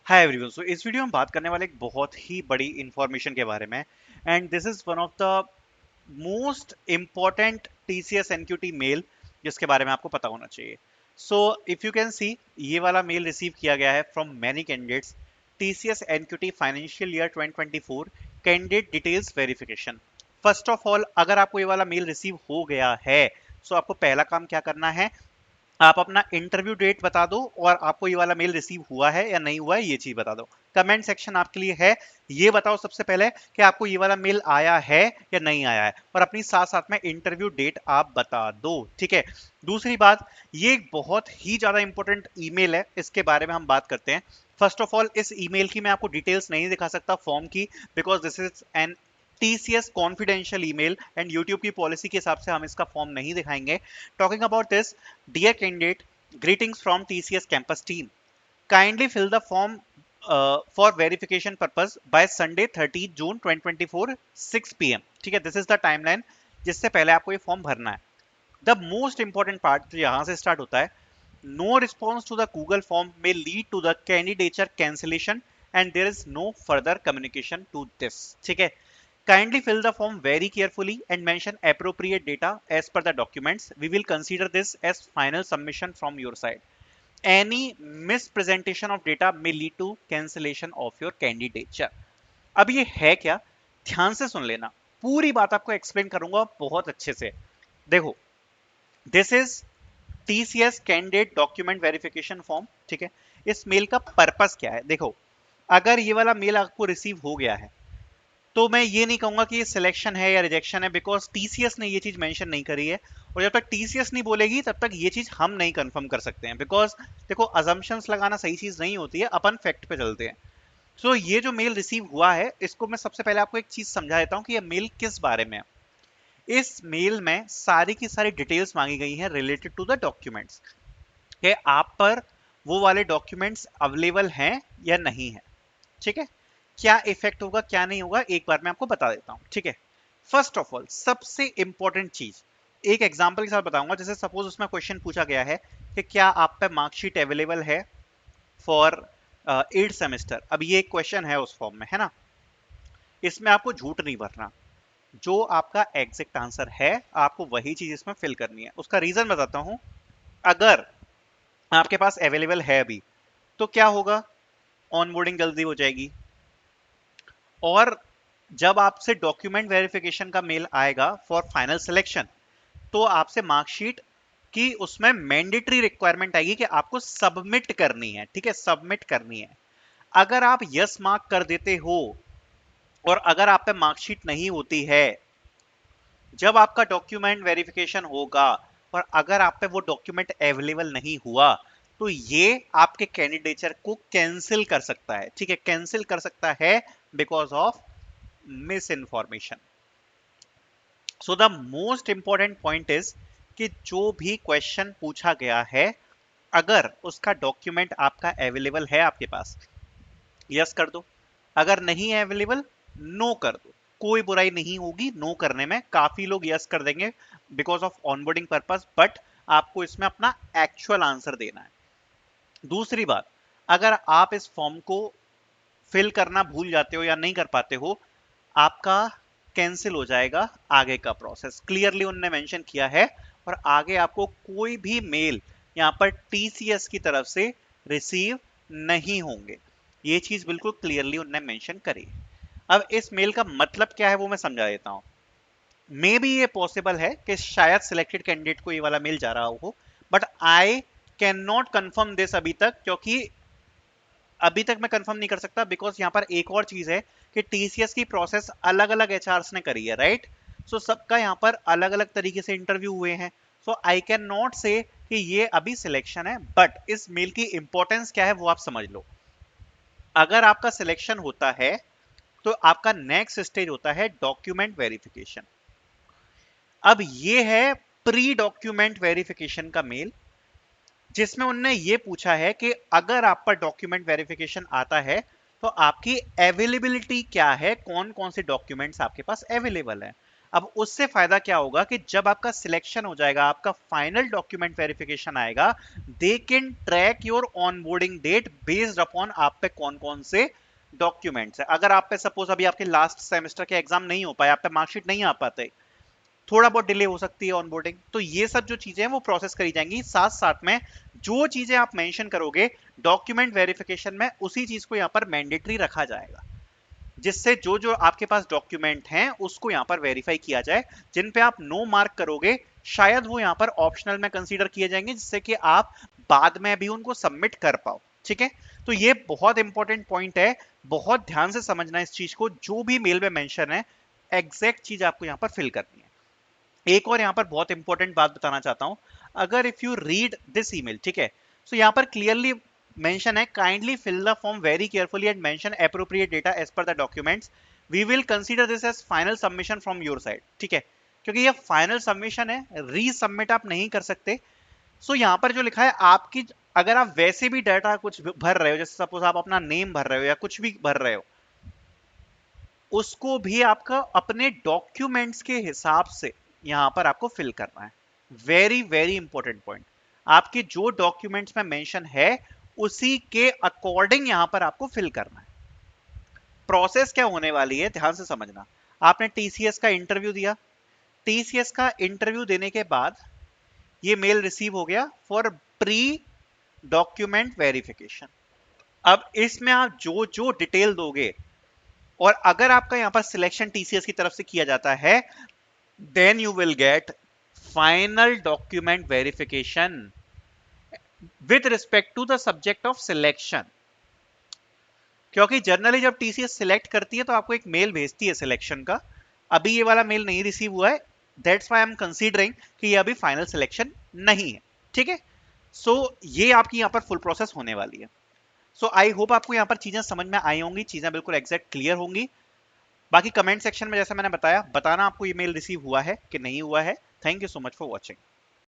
Hi everyone. सो इस video में बात करने वाले एक बहुत ही बड़ी इंफॉर्मेशन के बारे में, and this is one of the most important TCS NQT mail जिसके बारे में आपको पता होना चाहिए। So if you can see, ये वाला मेल रिसीव किया गया है from many candidates. TCS NQT financial year 2024 candidate details verification. First of all, अगर आपको ये वाला मेल रिसीव हो गया है, सो आपको पहला काम क्या करना है, आप अपना इंटरव्यू डेट बता दो और आपको ये वाला मेल रिसीव हुआ है या नहीं हुआ है ये चीज बता दो। कमेंट सेक्शन आपके लिए है। ये बताओ सबसे पहले कि आपको ये वाला मेल आया है या नहीं आया है, और अपनी साथ साथ में इंटरव्यू डेट आप बता दो। ठीक है। दूसरी बात, ये एक बहुत ही ज्यादा इंपॉर्टेंट ईमेल है, इसके बारे में हम बात करते हैं। फर्स्ट ऑफ ऑल, इस ईमेल की मैं आपको डिटेल्स नहीं दिखा सकता फॉर्म की, because this is an TCS confidential email and YouTube की पॉलिसी के हिसाब से हम इसका फॉर्म नहीं दिखाएंगे। Talking about this, dear candidate, greetings from TCS campus team. Kindly fill the form for verification purpose by Sunday 30 June 2024 6 PM. ठीक है, this is the timeline जिससे पहले आपको ये फॉर्म भरना है। The most important part जो यहाँ से स्टार्ट होता है, no response to the Google form may lead to the candidature cancellation and there is no further communication to this. ठीक है। Kindly fill the form very carefully and mention appropriate data as per the documents. We will consider this as final submission from your side. Any mispresentation of data may lead to cancellation of your candidature. अब ये है क्या, ध्यान से सुन लेना, पूरी बात आपको एक्सप्लेन करूंगा बहुत अच्छे से। देखो, this is TCS candidate document verification form. ठीक है। इस मेल का पर्पस क्या है, देखो, अगर ये वाला मेल आपको रिसीव हो गया है तो मैं ये नहीं कहूंगा कि ये सिलेक्शन है या रिजेक्शन है, बिकॉज टीसीएस ने ये चीज मेंशन नहीं करी है, और जब तक टीसीएस नहीं बोलेगी तब तक ये चीज हम नहीं कंफर्म कर सकते हैं। बिकॉज देखो, अजम्पशंस लगाना सही चीज नहीं होती है, अपन फैक्ट पे चलते हैं। सो ये जो मेल रिसीव हुआ है, इसको मैं सबसे पहले आपको एक चीज समझा देता हूँ कि ये मेल किस बारे में है। इस मेल में सारी की सारी डिटेल्स मांगी गई हैं रिलेटेड टू द डॉक्यूमेंट्स, कि आप पर वो वाले डॉक्यूमेंट्स अवेलेबल हैं या नहीं है। ठीक है। क्या इफेक्ट होगा क्या नहीं होगा एक बार मैं आपको बता देता हूं। ठीक है। फर्स्ट ऑफ ऑल, सबसे इंपॉर्टेंट चीज एक एग्जांपल के साथ बताऊंगा। जैसे सपोज उसमें क्वेश्चन पूछा गया है कि क्या आप पे मार्कशीट अवेलेबल है फॉर 8 सेमेस्टर। अब ये एक क्वेश्चन है उस फॉर्म में, है ना। इसमें आपको झूठ नहीं भरना, जो आपका एग्जैक्ट आंसर है आपको वही चीज इसमें फिल करनी है। उसका रीजन बताता हूं। अगर आपके पास अवेलेबल है अभी, तो क्या होगा, ऑनबोर्डिंग जल्दी हो जाएगी, और जब आपसे डॉक्यूमेंट वेरिफिकेशन का मेल आएगा फॉर फाइनल सिलेक्शन, तो आपसे मार्कशीट की उसमें मैंडेटरी रिक्वायरमेंट आएगी कि आपको सबमिट करनी है। ठीक है, सबमिट करनी है। अगर आप यस मार्क कर देते हो और अगर आप पे मार्कशीट नहीं होती है, जब आपका डॉक्यूमेंट वेरिफिकेशन होगा और अगर आप पे वो डॉक्यूमेंट अवेलेबल नहीं हुआ, तो ये आपके कैंडिडेचर को कैंसिल कर सकता है। ठीक है, कैंसिल कर सकता है because of miss information. So the most important point is कि जो भी क्वेश्चन पूछा गया है, अगर उसका डॉक्यूमेंट आपका अवेलेबल है आपके पास, यस कर दो। अगर नहीं है अवेलेबल, नो कर दो। कोई बुराई नहीं होगी नो करने में, काफी लोग यस कर देंगे because of onboarding purpose, but आपको इसमें अपना एक्चुअल आंसर देना है। दूसरी बात, अगर आप इस फॉर्म को फिल करना भूल जाते हो या नहीं कर पाते हो, आपका कैंसिल हो जाएगा आगे का प्रोसेस। क्लियरली उन्होंने मेंशन किया है, और आगे आपको कोई भी मेल यहां पर टीसीएस की तरफ से रिसीव नहीं होंगे। ये चीज बिल्कुल क्लियरली उन्होंने मेंशन करी। अब इस मेल का मतलब क्या है वो मैं समझा देता हूं। मे बी ये पॉसिबल है कि शायद सिलेक्टेड कैंडिडेट को ये वाला मेल जा रहा हो, but I can not confirm this अभी तक, क्योंकि अभी तक मैं कंफर्म नहीं कर सकता। बिकॉज यहाँ पर एक और चीज है कि टीसीएस की प्रोसेस अलग अलग एचआरस ने करी है, राइट। सो सबका यहाँ पर अलग अलग तरीके से इंटरव्यू हुए हैं। सो आई कैन नॉट से कि ये अभी सिलेक्शन है, बट इस मेल की इंपॉर्टेंस क्या है वो आप समझ लो। अगर आपका सिलेक्शन होता है तो आपका नेक्स्ट स्टेज होता है डॉक्यूमेंट वेरिफिकेशन। अब ये है प्री डॉक्यूमेंट वेरिफिकेशन का मेल, जिसमें उन्होंने ये पूछा है कि अगर आप पर डॉक्यूमेंट वेरिफिकेशन आता है तो आपकी अवेलेबिलिटी क्या है, कौन कौन से डॉक्यूमेंट्स आपके पास अवेलेबल है। अब उससे फायदा क्या होगा कि जब आपका सिलेक्शन हो जाएगा, आपका फाइनल डॉक्यूमेंट वेरिफिकेशन आएगा, they can track your onboarding date based upon आप पे कौन कौन से डॉक्यूमेंट्स है। अगर आप पे सपोज अभी आपके लास्ट सेमेस्टर के एग्जाम नहीं हो पाए, आप पे मार्कशीट नहीं आ पाते, थोड़ा बहुत डिले हो सकती है ऑनबोर्डिंग, तो ये सब जो चीजें हैं वो प्रोसेस करी जाएंगी। साथ साथ में जो चीजें आप मेंशन करोगे डॉक्यूमेंट वेरिफिकेशन में, उसी चीज को यहाँ पर मैंडेटरी रखा जाएगा, जिससे जो जो आपके पास डॉक्यूमेंट हैं उसको यहाँ पर वेरीफाई किया जाए। जिन पे आप नो मार्क करोगे शायद वो यहाँ पर ऑप्शनल में कंसीडर किए जाएंगे, जिससे कि आप बाद में भी उनको सबमिट कर पाओ। ठीक है, तो ये बहुत इंपॉर्टेंट पॉइंट है, बहुत ध्यान से समझना इस चीज को। जो भी मेल में मेंशन है एग्जैक्ट चीज आपको यहाँ पर फिल करनी है। एक और यहाँ पर बहुत इंपॉर्टेंट बात बताना चाहता हूं, अगर if you read this email, ठीक है, तो यहाँ पर क्लियरली मेंशन है, kindly fill the form very carefully and mention appropriate data as per the documents, we will consider this as final submission from your side. ठीक है, क्योंकि ये फाइनल सबमिशन है, रीसबमिट आप नहीं कर सकते। सो यहाँ पर जो लिखा है, आपकी अगर आप वैसे भी डाटा कुछ भर रहे हो, जैसे सपोज आप अपना नेम भर रहे हो या कुछ भी भर रहे हो, उसको भी आपका अपने डॉक्यूमेंट्स के हिसाब से यहां पर आपको फिल करना है। वेरी वेरी इंपॉर्टेंट पॉइंट, आपके जो डॉक्यूमेंट्स में मेंशन है उसी के अकॉर्डिंग यहां पर आपको फिल करना है। प्रोसेस क्या होने वाली है ध्यान से समझना। आपने टीसीएस का इंटरव्यू दिया, टीसीएस का इंटरव्यू देने के बाद ये मेल रिसीव हो गया फॉर प्री डॉक्यूमेंट वेरिफिकेशन। अब इसमें आप जो जो डिटेल दोगे, और अगर आपका यहां पर सिलेक्शन टीसीएस की तरफ से किया जाता है, then you will get final document verification with respect to the subject of selection। क्योंकि जनरली जब टीसीएस सिलेक्ट करती है तो आपको एक मेल भेजती है सिलेक्शन का, अभी ये वाला मेल नहीं रिसीव हुआ है, that's why I am considering कि ये अभी फाइनल सिलेक्शन नहीं है। ठीक है, सो ये आपकी यहाँ पर फुल प्रोसेस होने वाली है। सो आई होप आपको यहाँ पर चीजें समझ में आई होंगी, चीजें बिल्कुल एग्जैक्ट क्लियर होंगी। बाकी कमेंट सेक्शन में जैसा मैंने बताया, बताना आपको ईमेल रिसीव हुआ है कि नहीं हुआ है। Thank you so much for watching.